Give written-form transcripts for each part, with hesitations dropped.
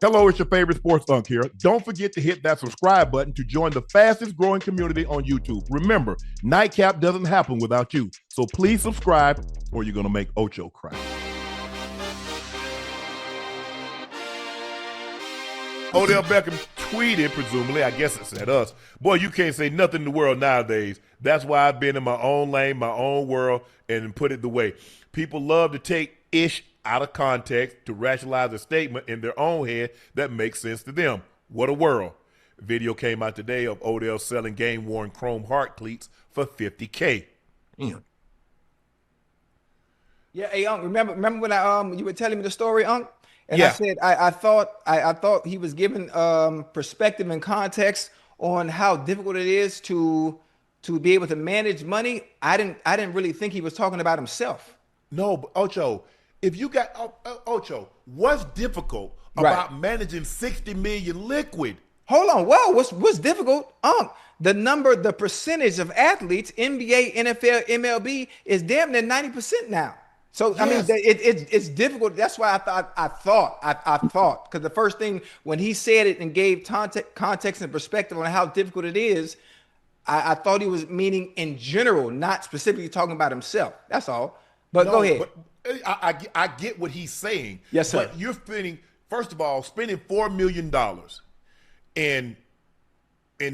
Hello, it's your favorite sports Unc here. Don't forget to hit that subscribe button to join the fastest growing community on YouTube. Remember, Nightcap doesn't happen without you. So please subscribe or you're going to make Ocho cry. Odell Beckham tweeted, presumably, I guess it said us, boy, you can't say nothing in the world nowadays. That's why I've been in my own lane, my own world, and put it the way. People love to take ish out of context to rationalize a statement in their own head that makes sense to them. What a world. Video came out today of Odell selling game-worn chrome heart cleats for $50K. Damn. Yeah, hey, Unc, remember when you were telling me the story, Unc? And Yeah. I said I thought he was giving perspective and context on how difficult it is to be able to manage money. I didn't really think he was talking about himself. No, but Ocho, if you got Ocho, what's difficult about managing 60 million liquid? Hold on. Whoa, what's difficult? The percentage of athletes, NBA, NFL, MLB, is damn near 90% now. So yes. I mean, it's difficult. That's why I thought because the first thing when he said it and gave context and perspective on how difficult it is, I thought he was meaning in general, not specifically talking about himself. That's all. But go ahead. But I get what he's saying. Yes, sir. But you're spending, first of all, spending $4 million in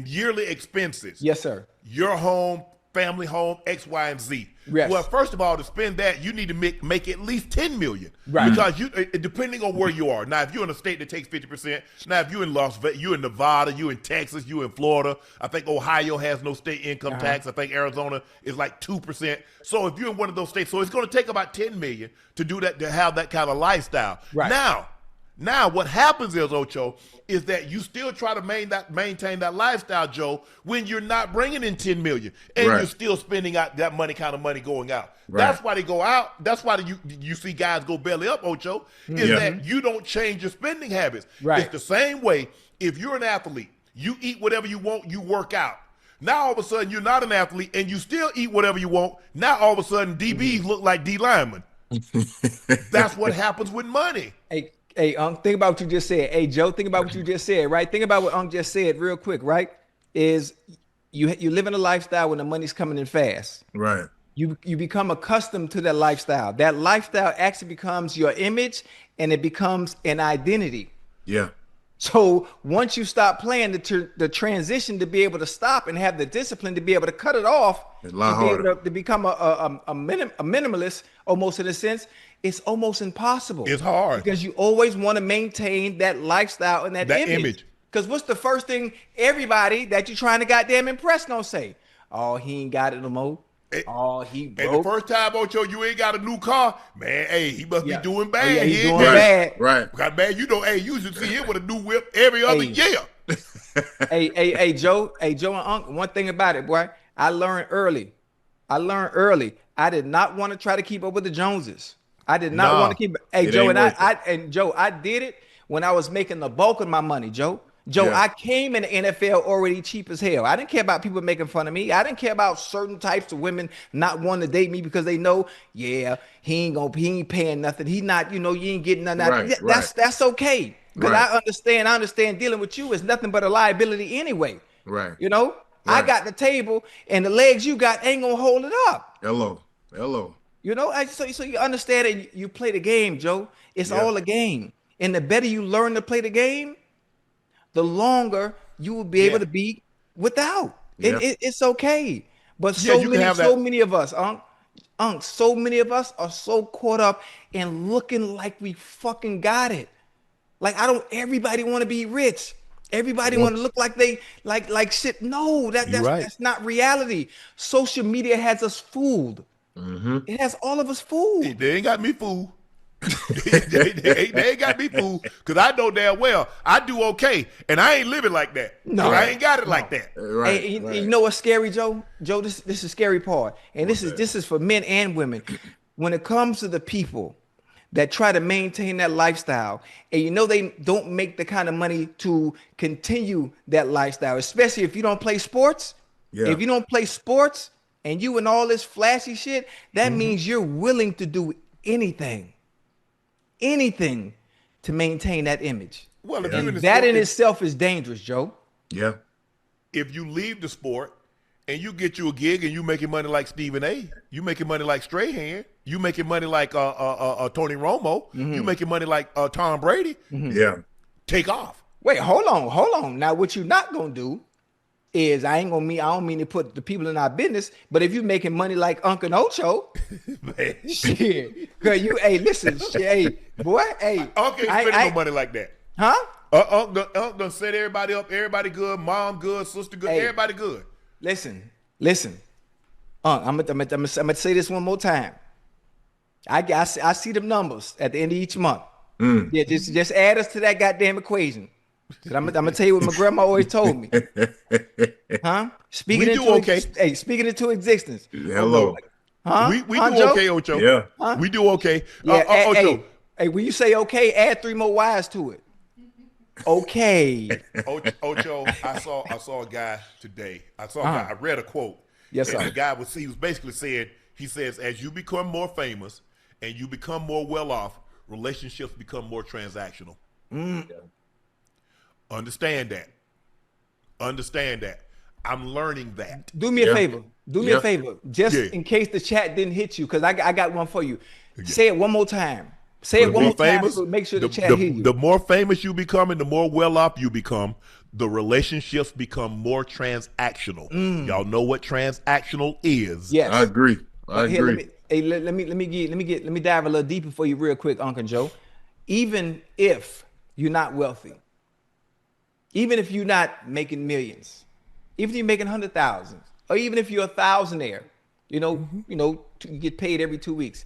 yearly expenses. Yes, sir. Your home, family home, X, Y, and Z. Yes. Well, first of all, to spend that, you need to make at least $10 million. Right. Because you, depending on where you are. Now, if you're in a state that takes 50%, now if you're in Las Vegas, you're in Nevada, you're in Texas, you're in Florida. I think Ohio has no state income tax. I think Arizona is like 2%. So if you're in one of those states, so it's going to take about $10 million to do that, to have that kind of lifestyle. Right. Now, what happens is, Ocho, is that you still try to maintain that lifestyle, Joe, when you're not bringing in $10 million and you're still spending out that kind of money going out. Right. That's why they go out. That's why you see guys go belly up, Ocho, is that you don't change your spending habits. Right. It's the same way if you're an athlete, you eat whatever you want, you work out. Now all of a sudden you're not an athlete and you still eat whatever you want. Now all of a sudden DBs look like D linemen. That's what happens with money. Hey, Unc, think about what you just said. Hey, Joe, think about what you just said, right? Think about what Unc just said real quick, right? Is you live in a lifestyle when the money's coming in fast. Right. You become accustomed to that lifestyle. That lifestyle actually becomes your image and it becomes an identity. Yeah. So once you stop playing the transition to be able to stop and have the discipline to be able to cut it off, it's a lot harder. To become a minimalist, almost in a sense, it's almost impossible. It's hard because you always want to maintain that lifestyle and that image. Because what's the first thing everybody that you're trying to goddamn impress gonna say? Oh, he ain't got it no more. He broke. And the first time, Ocho, you ain't got a new car, man, hey, he must be doing bad. Yeah, he's doing bad. Right. Because, man, you should see him with a new whip every other year. Hey, Joe and Unc, one thing about it, boy, I learned early. I did not want to try to keep up with the Joneses. I did not want to keep. Hey, Joe, I did it when I was making the bulk of my money, Joe. I came in the NFL already cheap as hell. I didn't care about people making fun of me. I didn't care about certain types of women not wanting to date me because they know, he ain't paying nothing. He not, you ain't getting nothing. That's okay. Because I understand dealing with you is nothing but a liability anyway. Right. I got the table and the legs you got ain't gonna hold it up. Hello. So you understand it. You play the game, Joe. It's all a game. And the better you learn to play the game, the longer you will be able to be without. It's okay. But so many of us, Unc, so many of us are so caught up in looking like we fucking got it. Like everybody want to be rich. Everybody want to look like they like shit. No, that's not reality. Social media has us fooled. Mm-hmm. It has all of us fooled. They ain't got me fooled. they ain't got me fooled because I know damn well I do okay, and I ain't living like that. No, I ain't got it like that. Right, you know what's scary, Joe? Joe, this is the scary part, and this is for men and women. When it comes to the people that try to maintain that lifestyle, and they don't make the kind of money to continue that lifestyle, especially if you don't play sports. Yeah. If you don't play sports and you and all this flashy shit, that means you're willing to do anything to maintain that image. Well, if you're in the That sport, in itself is dangerous, Joe. Yeah. if you leave the sport and you get you a gig and you making money like Stephen A, you making money like Strahan, you making money like Tony Romo, you making money like Tom Brady, Yeah. take off. Wait, hold on. Now, what you're not gonna do is I don't mean to put the people in our business, but if you're making money like Unc and Ocho, Man. shit, girl, listen, shit, hey, boy, hey, Unc ain't spending no money like that. huh? Unc done set everybody up, everybody good, mom good, sister good, Hey. everybody good. Listen, Unc, I'm gonna say this one more time. I see them numbers at the end of each month. Yeah, just add us to that goddamn equation. I'm gonna tell you what my grandma always told me. Huh? Speaking into existence. Hello. Huh? We Huh, do Joe? okay, Ocho. Yeah. Huh? We do okay. Yeah, Ocho. hey, when you say okay, add 3 more Y's to it. Okay. Ocho, I saw a guy today. I read a quote. Yes, and sir. the guy he was basically saying, he says, as you become more famous and you become more well off, relationships become more transactional. Understand that. I'm learning that. Do me a favor. Do me a Yeah. favor. Just Yeah. in case the chat didn't hit you, because I got one for you. Say it one more time. Say it The one more more time famous, so make sure the chat hear you. the more famous you become and the more well off you become, the relationships become more transactional. Y'all know what transactional is. Yes. I agree. Here, let me dive a little deeper for you real quick, Uncle Joe. Even if you're not wealthy, even if you're not making millions, even if you're making 100,000, or even if you're a thousandaire, you get paid every 2 weeks.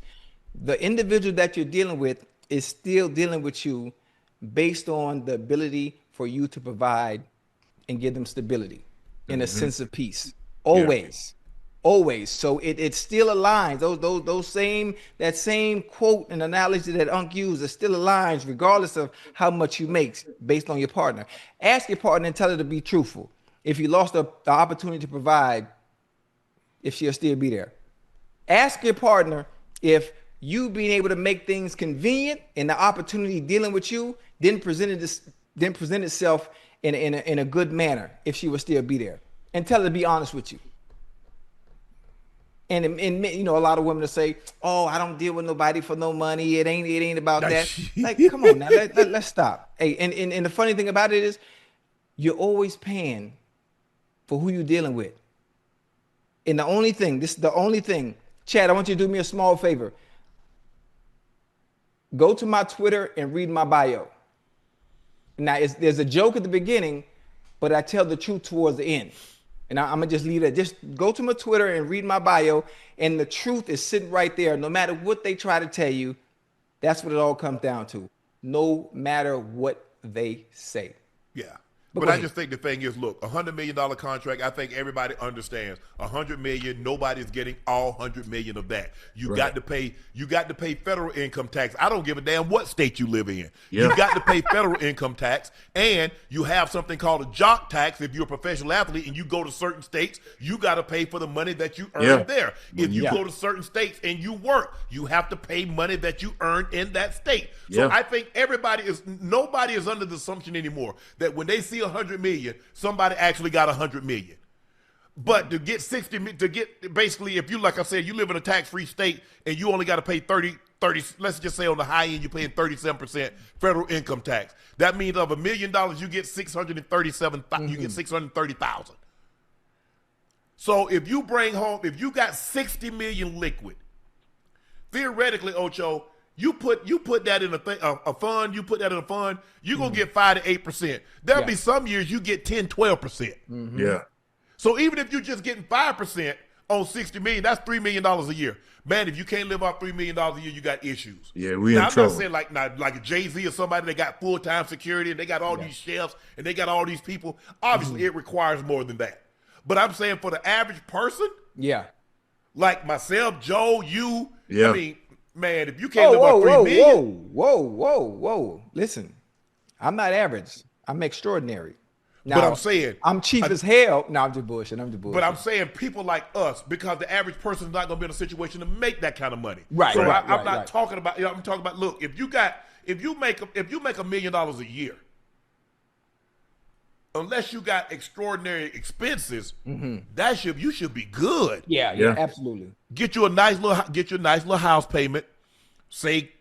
The individual that you're dealing with is still dealing with you based on the ability for you to provide and give them stability in a sense of peace. Always. So it still aligns. That same quote and analogy that Unc used, it still aligns regardless of how much you make based on your partner. Ask your partner and tell her to be truthful. If you lost the opportunity to provide, if she'll still be there. Ask your partner if you being able to make things convenient and the opportunity dealing with you didn't present itself in a good manner, if she would still be there. And tell her to be honest with you. And a lot of women will say, "Oh, I don't deal with nobody for no money. It ain't about that." Like, come on now, let's stop. Hey, and the funny thing about it is, you're always paying for who you're dealing with. And this is the only thing. Chad, I want you to do me a small favor. Go to my Twitter and read my bio. Now, there's a joke at the beginning, but I tell the truth towards the end. And I'm going to just leave it. Just go to my Twitter and read my bio, and the truth is sitting right there. No matter what they try to tell you, that's what it all comes down to. No matter what they say. Yeah. But But go I ahead. just think the thing is, look, $100 million contract, I think everybody understands. $100 million, nobody's getting all $100 million of that. You got to pay federal income tax. I don't give a damn what state you live in. Yeah. You got to pay federal income tax, and you have something called a jock tax. If you're a professional athlete and you go to certain states, you got to pay for the money that you earn there. If you go to certain states and you work, you have to pay money that you earn in that state. So I think nobody is under the assumption anymore that when they see $100 million, somebody actually got $100 million. But to get basically, if you, like I said, you live in a tax-free state and you only got to pay 30, let's just say on the high end, you're paying 37% federal income tax. That means of $1 million, you get you get 630,000. So if you got 60 million liquid, theoretically, Ocho, you put that in a fund, you're going to get 5 to 8%. There'll be some years you get 10, 12%. Yeah. So even if you're just getting 5% on 60 million, that's $3 million a year. Man, if you can't live off $3 million a year, you got issues. Yeah, we now, in trouble. I'm not saying like Jay-Z or somebody that got full-time security and they got all these chefs and they got all these people. Obviously, it requires more than that. But I'm saying for the average person, like myself, Joe, you, I mean, man, if you can't live off $3 million. Whoa. Listen, I'm not average. I'm extraordinary. Now, But I'm saying I'm cheap as hell. No, I'm just bullshitting. But I'm saying people like us, because the average person is not going to be in a situation to make that kind of money. Right. So right, I'm not right. talking about. I'm talking about. Look, if you make $1 million a year, unless you got extraordinary expenses, you should be good. Yeah, absolutely. Get you a nice little house payment, say,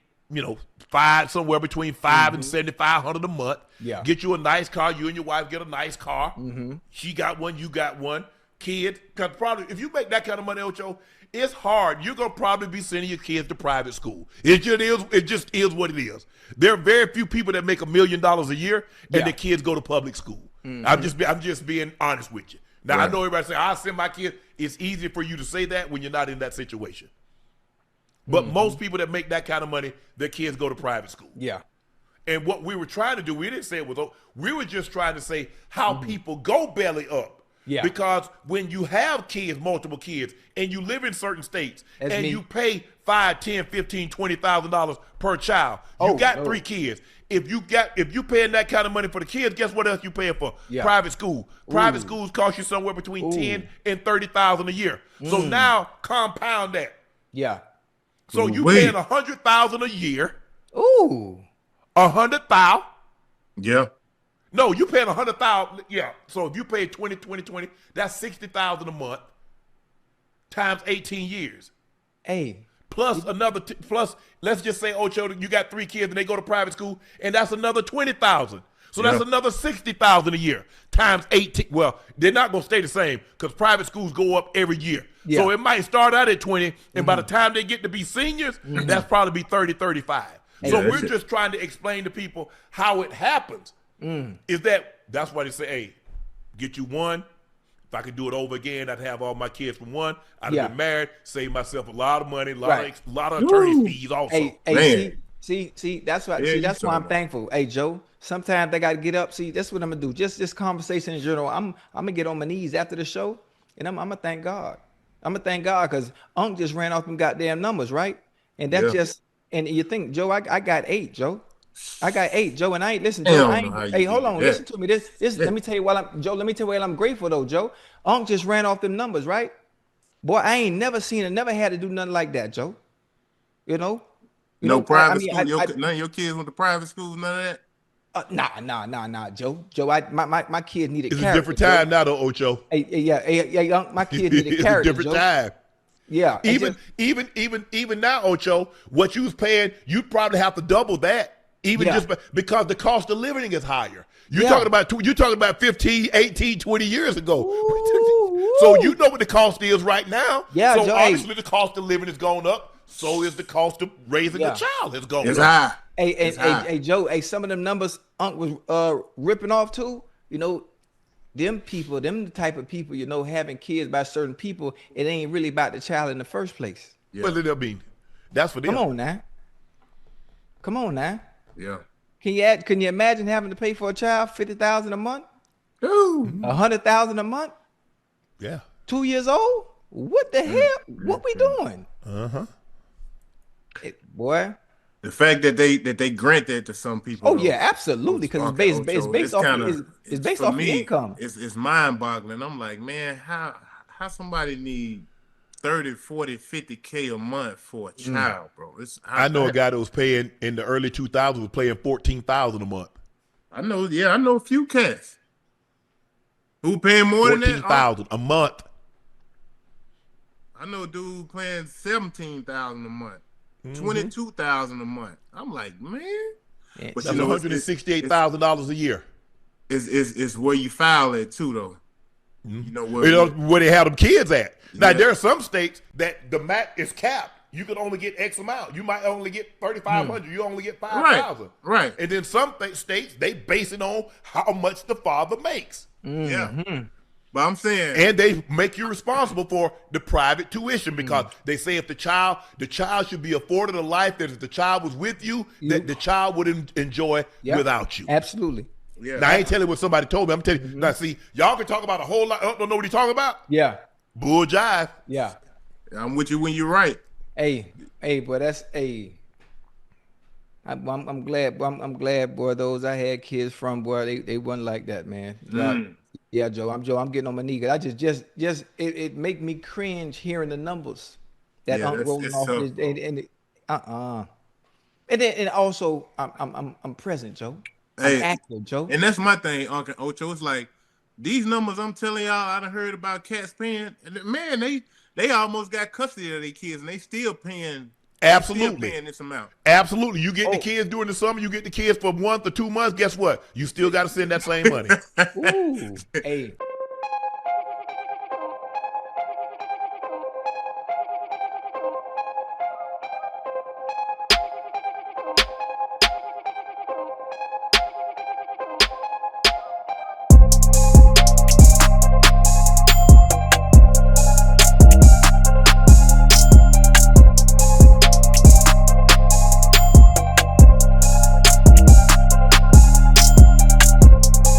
somewhere between $500 and $7,500 a month. Yeah. Get you a nice car. You and your wife get a nice car. She got one, you got one. Kids, because probably if you make that kind of money, Ocho, it's hard. You're gonna probably be sending your kids to private school. It just is what it is. There are very few people that make $1 million a year and their kids go to public school. I'm just being honest with you. Now I know everybody say I'll send my kids. It's easier for you to say that when you're not in that situation. But most people that make that kind of money, their kids go to private school. Yeah. And what we were trying to do, we didn't say it was, we were just trying to say how people go belly up. Yeah. Because when you have kids, multiple kids, and you live in certain states, That's you pay $5, $10, $15, $20,000 per child, you got 3 kids. If you paying that kind of money for the kids, guess what else you paying for? Yeah. Private school. Private schools cost you somewhere between $10,000 and $30,000 a year. So now compound that. Yeah. So you paying $100,000 a year. Ooh. $100,000. Yeah. No, you paying $100,000. Yeah. So if you pay 20, that's $60,000 a month times 18 years. Hey. Plus plus let's just say, Ocho, you got 3 kids and they go to private school, and that's another $20,000. So that's another $60,000 a year times 18. Well, they're not gonna stay the same because private schools go up every year. Yeah. So it might start out at 20, and by the time they get to be seniors, that's probably be 30, 35. So we're just trying to explain to people how it happens. That's why they say, hey, get you one. If I could do it over again, I'd have all my kids from one. I'd have been married, save myself a lot of money, a lot of attorney fees also. Hey, see, that's why. That's why I'm thankful. Hey, Joe, sometimes I got to get up. See, that's what I'm gonna do. Just this conversation in general. I'm gonna get on my knees after the show, and I'm gonna thank God. I'm gonna thank God because Unc just ran off them goddamn numbers, right? And that's just. And you think, Joe, I got 8, Joe. I got 8, Joe, and I ain't listen, Joe. Hey, hold on, listen to me. This let me tell you let me tell you why I'm grateful though, Joe. Unc just ran off them numbers, right? Boy, I ain't never seen it, never had to do nothing like that, Joe. Private school. None of your kids went to private school, none of that? Nah, Joe. Joe, my kids needed It's character. a different time now, though, Ocho. Hey, Unc, my kids needed character. Different Joe. time. Yeah. Even now, Ocho, what you was paying, you'd probably have to double that. Just because the cost of living is higher. You're talking about 15, 18, 20 years ago. So you know what the cost is right now. Yeah, so Joe, obviously the cost of living has gone up. So is the cost of raising a child has gone up. High. Hey, Joe, some of them numbers Unc was ripping off too, them the type of people, having kids by certain people, it ain't really about the child in the first place. Yeah. What did that mean? That's for them. Come on now. Yeah. Can you imagine having to pay for a child $50,000 a month? Ooh. $100,000 a month? Yeah. 2 years old? What the hell? What we doing? Boy. The fact that they grant that to some people. Oh yeah, absolutely, because it's based off the income. It's mind-boggling. I'm like, man, how somebody need 30, 40, 50K a month for a child, bro? I know a guy that was paying in the early 2000s was paying $14,000 a month. I know a few cats who paying more than that. $14,000 a month. I know a dude paying $17,000 a month. $22,000 a month. I'm like, man, but that's $168,000 a year. Is where you file at too, though. Where they have them kids at. Now there are some states that the mat is capped. You can only get X amount. You might only get 3,500. You only get 5,000. Right. And then some states they base it on how much the father makes. Yeah. But I'm saying, and they make you responsible for the private tuition because they say if the child should be afforded a life that if the child was with you, that the child would enjoy without you. Absolutely. Yeah. Now I ain't telling you what somebody told me. I'm telling you. Now see, y'all can talk about a whole lot. Don't know what he's talking about. Yeah. Bull jive. Yeah. I'm with you when you're right. Hey, boy, that's I'm glad, boy. Those I had kids from, boy, they wasn't like that, man. Yeah, Joe. I'm getting on my knee. I just it make me cringe hearing the numbers that I'm rolling off. And then also I'm present, Joe. I'm Hey, active, Joe. and that's my thing, Unc and Ocho. It's like these numbers I'm telling y'all, I done heard about cats paying. Man, they almost got custody of their kids, and they still paying. Absolutely. Still paying this amount. Absolutely. You get the kids during the summer, you get the kids for 1 to 2 months. Guess what? You still got to send that same money. Ooh, hey.